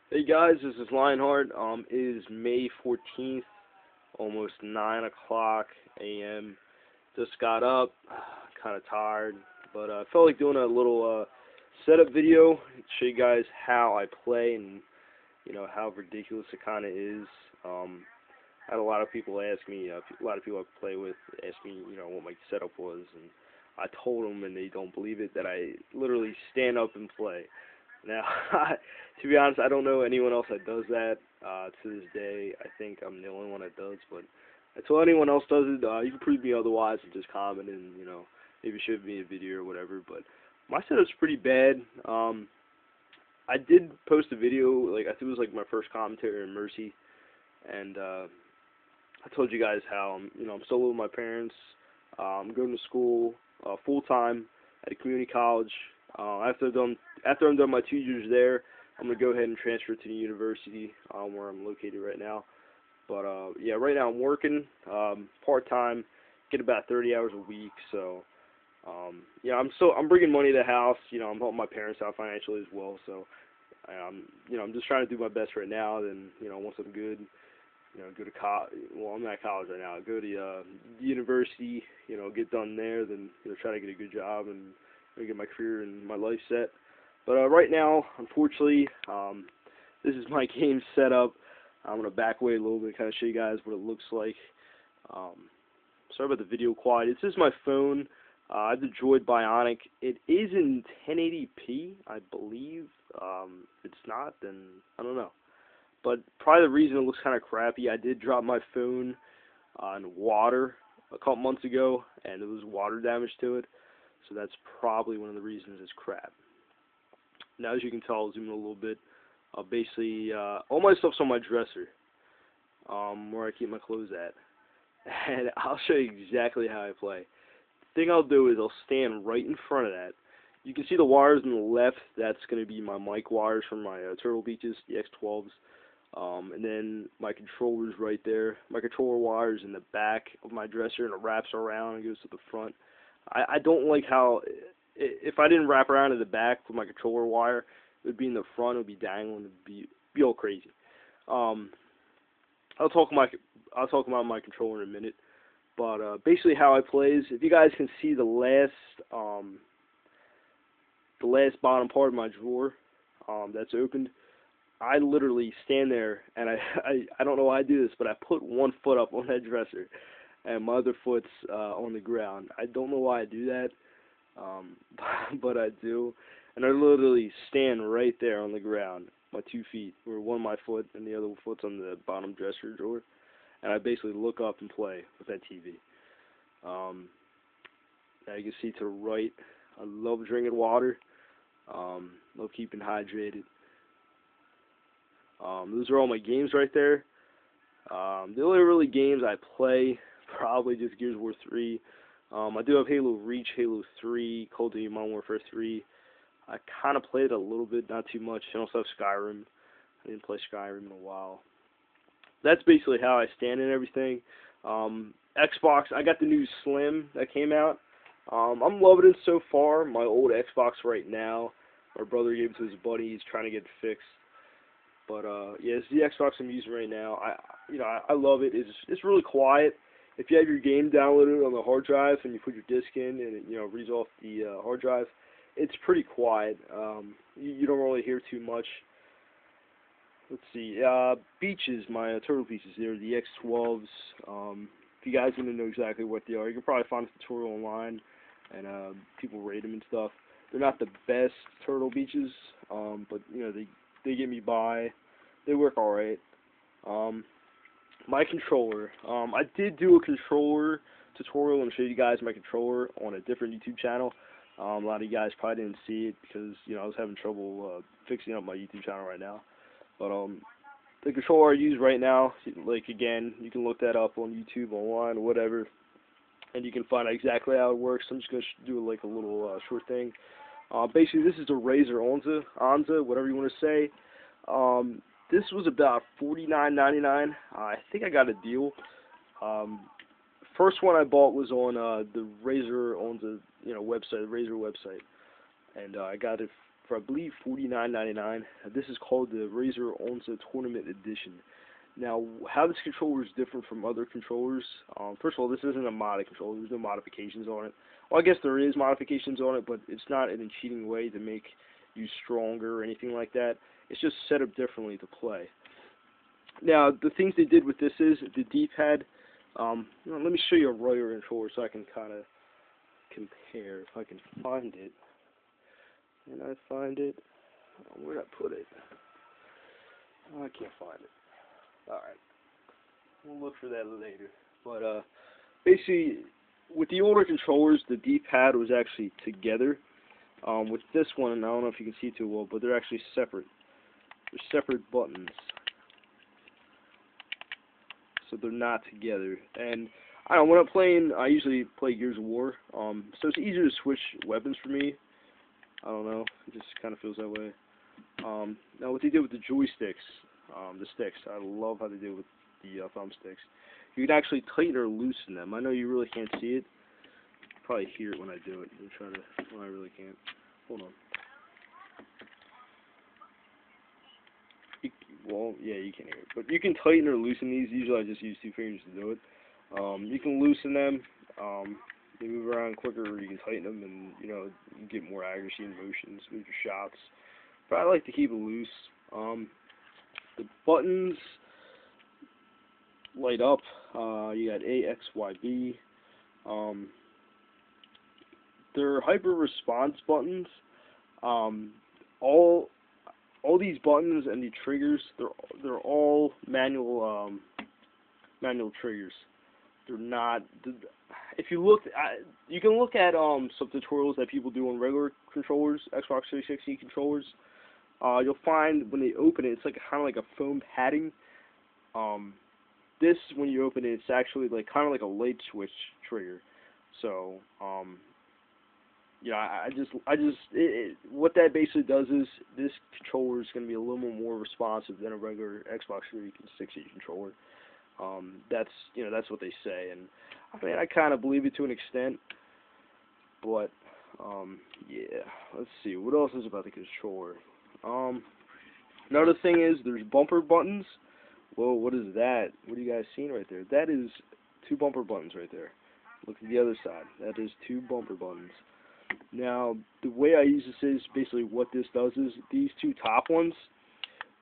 Hey guys, this is Lionheart. It is May 14th, almost 9 o'clock a.m. Just got up, kind of tired, but I felt like doing a little setup video to show you guys how I play and how ridiculous it kind of is. I had a lot of people ask me, a lot of people I play with ask me, what my setup was, and I told them, and they don't believe it, that I literally stand up and play. Now, to be honest, I don't know anyone else that does that to this day. I think I'm the only one that does, but until anyone else does it, you can prove me otherwise and just comment and, maybe show me a video or whatever. But my setup's pretty bad. I did post a video, like, I think it was like my first commentary on Mercy, and I told you guys how I'm still living with my parents. I'm going to school full time at a community college. After I'm done my 2 years there, I'm gonna go ahead and transfer to the university where I'm located right now. But yeah, right now I'm working part time, get about 30 hours a week. So yeah, I'm bringing money to the house. I'm helping my parents out financially as well. So I'm just trying to do my best right now. Then once I'm good, go to college. Well, I'm not at college right now. Go to university. Get done there. Then try to get a good job and get my career and my life set. But right now, unfortunately, this is my game setup. I'm gonna back away a little bit, kind of show you guys what it looks like. Um, Sorry about the video quality. This is my phone. I have the Droid Bionic. It is in 1080p, I believe. If it's not, then I don't know. But probably the reason it looks kind of crappy, I did drop my phone in water a couple months ago, and there was water damage to it. So that's probably one of the reasons it's crap. Now, as you can tell, I'll zoom in a little bit. Basically, all my stuff's on my dresser, where I keep my clothes at. And I'll show you exactly how I play. The thing I'll do is I'll stand right in front of that. You can see the wires on the left. That's going to be my mic wires from my Turtle Beaches, the X12s. And then my controller's right there. My controller wire's in the back of my dresser, and it wraps around and goes to the front. I don't like how, if I didn't wrap around to the back with my controller wire, it would be in the front, it would be dangling, it would be all crazy. Um, I'll talk about my controller in a minute, but basically how I play is, if you guys can see the last bottom part of my drawer that's opened, I literally stand there, and I don't know why I do this, but I put one foot up on that dresser, and my other foot's on the ground. I don't know why I do that, but I do, and I literally stand right there on the ground, my 2 feet, where one of my foot and the other foot's on the bottom dresser drawer, and I basically look up and play with that TV. Now you can see to the right, I love drinking water, love keeping hydrated. Those are all my games right there. The only really games I play, probably just Gears of War 3. I do have Halo Reach, Halo 3, Call of Duty Modern Warfare 3. I kind of played a little bit, not too much. I also have Skyrim. I didn't play Skyrim in a while. That's basically how I stand in everything. Xbox, I got the new Slim that came out. I'm loving it so far. My old Xbox right now, my brother gave it to his buddy. He's trying to get it fixed. But yeah, it's the Xbox I'm using right now. I love it. It's really quiet. If you have your game downloaded on the hard drive and you put your disc in and it reads off the hard drive, it's pretty quiet. You don't really hear too much. Let's see. Beaches, my Turtle Beaches. They're the X12s. If you guys want to know exactly what they are, you can probably find a tutorial online, and people rate them and stuff. They're not the best Turtle Beaches, but they get me by. They work alright. My controller. I did do a controller tutorial and show you guys my controller on a different YouTube channel. A lot of you guys probably didn't see it because I was having trouble fixing up my YouTube channel right now. But the controller I use right now, like, again, you can look that up on YouTube, online, or whatever, and you can find out exactly how it works. I'm just gonna do like a little short thing. Basically, this is a Razer Onza, whatever you want to say. This was about $49.99. I think I got a deal. First one I bought was on the Razer Onza, website, the Razer website, and I got it for I believe $49.99. This is called the Razer Onza Tournament Edition. Now, how this controller is different from other controllers, first of all, this isn't a modded controller. There's no modifications on it. Well, I guess there is modifications on it, but it's not in a cheating way to make you stronger or anything like that. It's just set up differently to play. Now, the things they did with this is the D-pad. Let me show you a Razer controller so I can kind of compare. If I can find it. Can I find it? Where'd I put it? Oh, I can't find it. Alright. We'll look for that later. But, basically, with the older controllers, the D-pad was actually together. With this one, and I don't know if you can see too well, but they're actually separate. They're separate buttons. So they're not together. And, I don't know, when I'm playing, I usually play Gears of War. So it's easier to switch weapons for me. I don't know. It just kind of feels that way. Now, what they did with the joysticks, the sticks, I love how they did with the thumbsticks. You can actually tighten or loosen them. I know you really can't see it. Probably hear it when I do it. I'm trying to. Well, I really can't. Hold on. Well, yeah, you can hear it, but you can tighten or loosen these. Usually, I just use 2 fingers to do it. You can loosen them. They move around quicker, or you can tighten them, and you get more accuracy and motion, smooth your shots. But I like to keep it loose. The buttons light up. You got A, X, Y, B. They're hyper response buttons. All these buttons and the triggers, they're all manual triggers. They're not. If you look, you can look at some tutorials that people do on regular controllers, Xbox 360 controllers. You'll find when they open it, it's like kind of like a foam padding. This, when you open it, it's actually like kind of like a light switch trigger. So, what that basically does is this controller is going to be a little more responsive than a regular Xbox 360 controller. That's what they say, and I mean, I kind of believe it to an extent, but, yeah, let's see, what else is about the controller? Another thing is, there's bumper buttons. Whoa, what is that? What are you guys seeing right there? That is 2 bumper buttons right there. Look at the other side. That is 2 bumper buttons. Now, the way I use this is, basically what this does is, these 2 top ones,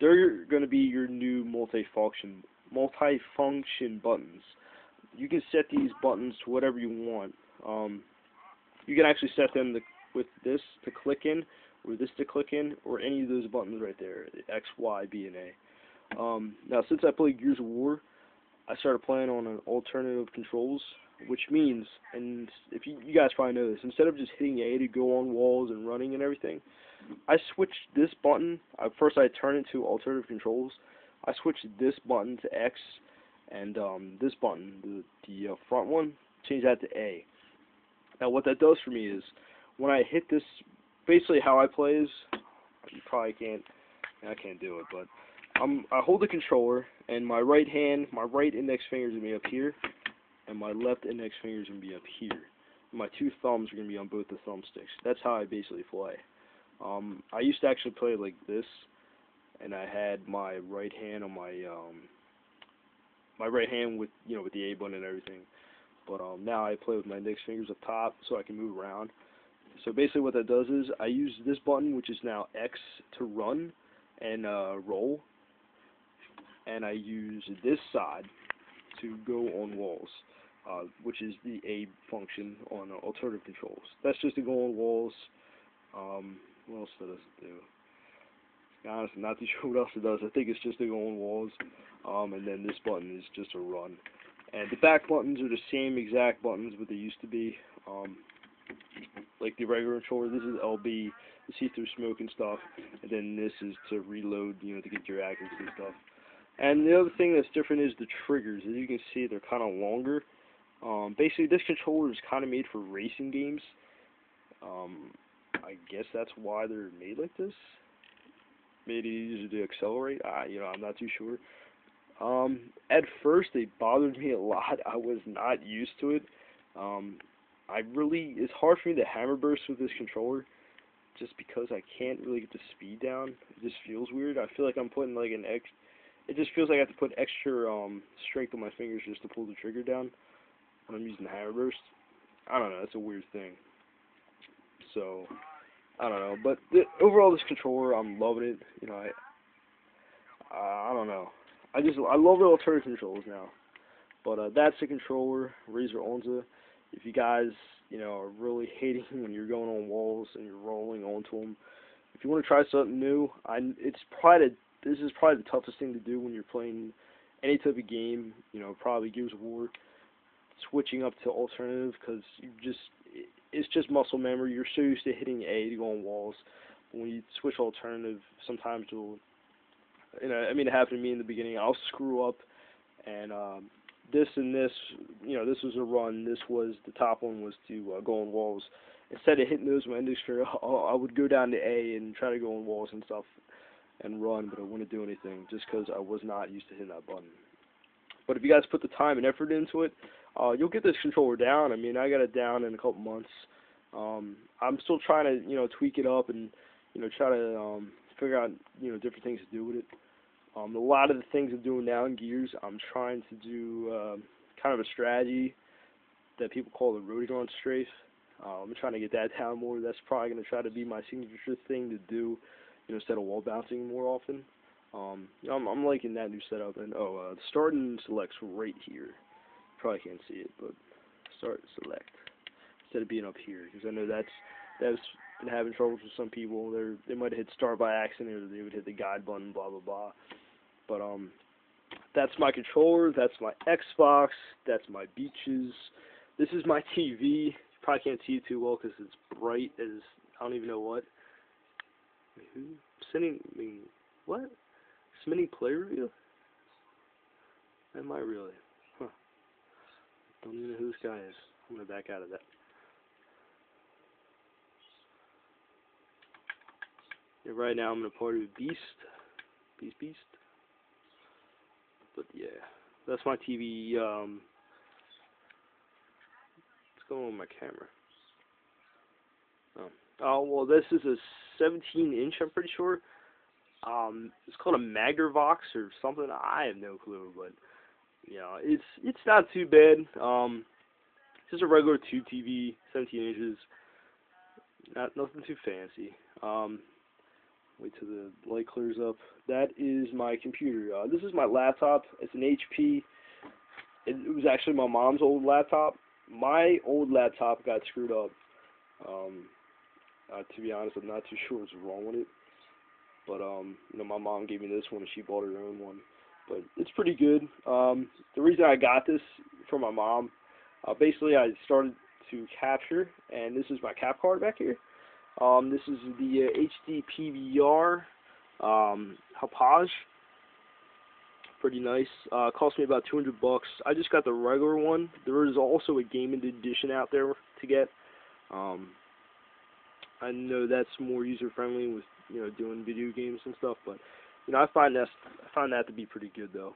they're going to be your new multifunction buttons. You can set these buttons to whatever you want. You can actually set them with this to click in, or this to click in, or any of those buttons right there, X, Y, B, and A. Now, since I played Gears of War, I started playing on an alternative controls, which means, and if you guys probably know this, instead of just hitting A to go on walls and running and everything, I switched this button. First, I turned it to alternative controls. I switched this button to X, and this button, the front one, change that to A. Now, what that does for me is, when I hit this, basically how I play is, you probably can't, I can't do it, but I hold the controller, and my right index finger is going to be up here, and my left index finger is going to be up here. And my 2 thumbs are going to be on both the thumbsticks. That's how I basically play. I used to actually play like this, and I had my right hand on my right hand with with the A button and everything. But now I play with my index fingers up top, so I can move around. So basically, what that does is I use this button, which is now X, to run and roll, and I use this side to go on walls, which is the A function on alternative controls. That's just to go on walls. What else does it do? Honestly, not too sure what else it does. I think it's just to go on walls, and then this button is just to run. And the back buttons are the same exact buttons what they used to be. Like the regular controller, this is LB, to see through smoke and stuff, and then this is to reload, to get your accuracy and stuff. And the other thing that's different is the triggers. As you can see, they're kind of longer. Basically, this controller is kind of made for racing games. I guess that's why they're made like this. Made it easier to accelerate. I'm not too sure. At first, they bothered me a lot. I was not used to it. It's hard for me to hammer burst with this controller. just because I can't really get the speed down. It just feels weird. I feel like I'm putting like it just feels like I have to put extra strength on my fingers just to pull the trigger down when I'm using hammer burst. I don't know, it's a weird thing. So I don't know, but overall this controller, I'm loving it. You know, I don't know. I love the alternative controllers now. But that's the controller, Razer Onza. If you guys, you know, are really hating when you're going on walls and you're rolling onto them, if you want to try something new, this is probably the toughest thing to do when you're playing any type of game. You know, probably Gears of War. Switching up to alternative, because it's just muscle memory. You're so used to hitting A to go on walls. But when you switch alternative, sometimes you'll, you know, I mean, it happened to me in the beginning. I'll screw up, and this and this, you know, this was a run. This was the top one was to go on walls. Instead of hitting those with my index finger, I would go down to A and try to go on walls and stuff and run, but I wouldn't do anything just because I was not used to hitting that button. But if you guys put the time and effort into it, you'll get this controller down. I mean, I got it down in a couple months. I'm still trying to, you know, tweak it up and, you know, try to figure out, you know, different things to do with it. A lot of the things I'm doing now in Gears, I'm trying to do kind of a strategy that people call the rotating strafe. I'm trying to get that down more. That's probably going to try to be my signature thing to do, you know, instead of wall bouncing more often. I'm liking that new setup. And the start and select's right here. Probably can't see it, but start select instead of being up here, because I know that's been having troubles with some people. They might have hit start by accident, or they would hit the guide button, blah blah blah. But that's my controller, that's my Xbox, that's my beaches. This is my TV. You probably can't see it too well because it's bright as I don't even know what. Wait, who? What? Submitting play review? Am I really? Huh. Don't even know who this guy is. I'm gonna back out of that. Yeah, right now I'm gonna party with Beast. Beast. But yeah, that's my TV. What's going on with my camera? Oh, well, this is a 17-inch, I'm pretty sure. It's called a Magnavox or something. I have no clue, but you know, it's not too bad. It's just a regular tube TV, 17 inches. Nothing too fancy. Wait till the light clears up. That is my computer. This is my laptop. It's an HP. It was actually my mom's old laptop. My old laptop got screwed up. To be honest, I'm not too sure what's wrong with it. But you know, my mom gave me this one, and she bought her own one. But it's pretty good. The reason I got this from my mom, basically I started to capture, and this is my cap card back here. This is the HD PVR Hauppauge. Pretty nice. Cost me about $200. I just got the regular one. There is also a gaming edition out there to get. I know that's more user friendly with, you know, doing video games and stuff, but you know, I find that to be pretty good though.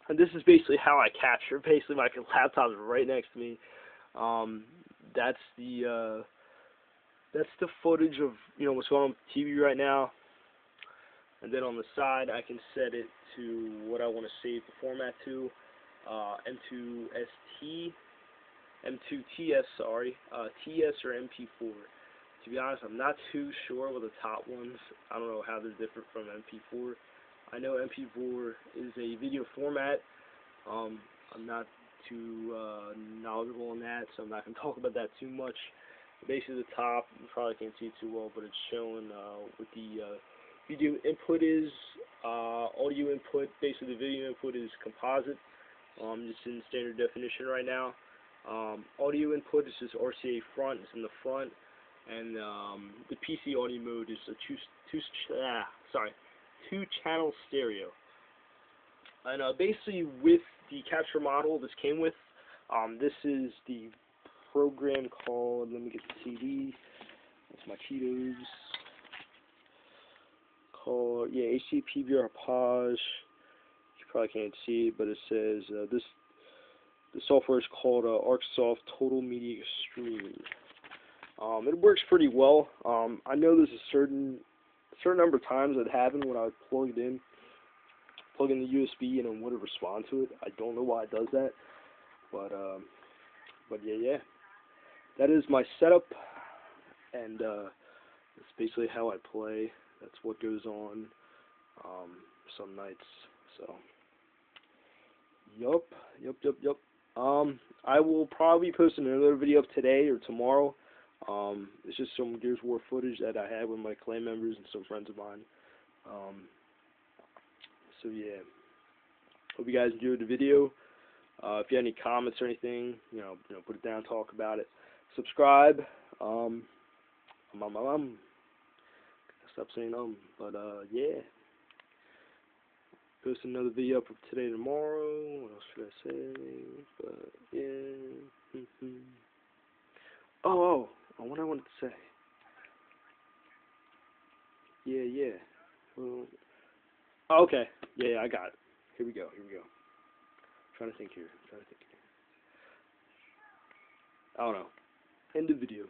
And this is basically how I capture. Basically, my laptop's right next to me. That's the footage of, you know, what's going on with the TV right now. And then on the side, I can set it to what I want to save the format to. M2TS, sorry, TS or MP4. To be honest, I'm not too sure with the top ones. I don't know how they're different from MP4. I know MP4 is a video format. I'm not too knowledgeable on that, so I'm not going to talk about that too much. Basically, the top, you probably can't see it too well, but it's showing what the video input is, audio input. Basically, the video input is composite. Just in standard definition right now. Audio input is just RCA front. It's in the front. And the PC audio mode is a two-channel stereo. And basically, with the capture model this came with, this is the program called, let me get the CD, that's my Cheetos, called, yeah, HD PVR Hauppauge. You probably can't see it, but it says, the software is called ArcSoft Total Media Extreme. It works pretty well. I know there's a certain number of times that happened when I plug in the USB and it wouldn't respond to it. I don't know why it does that, but yeah. That is my setup, and that's basically how I play. That's what goes on some nights. So, yup. I will probably post another video of today or tomorrow. It's just some Gears of War footage that I had with my clan members and some friends of mine. So yeah, hope you guys enjoyed the video. If you have any comments or anything, put it down, talk about it. Subscribe. Stop saying but yeah. Post another video up today, tomorrow. What else should I say? But yeah. Oh, what I wanted to say. Yeah. Well, okay. Yeah, I got it. Here we go. Trying to think here. I don't know. End the video.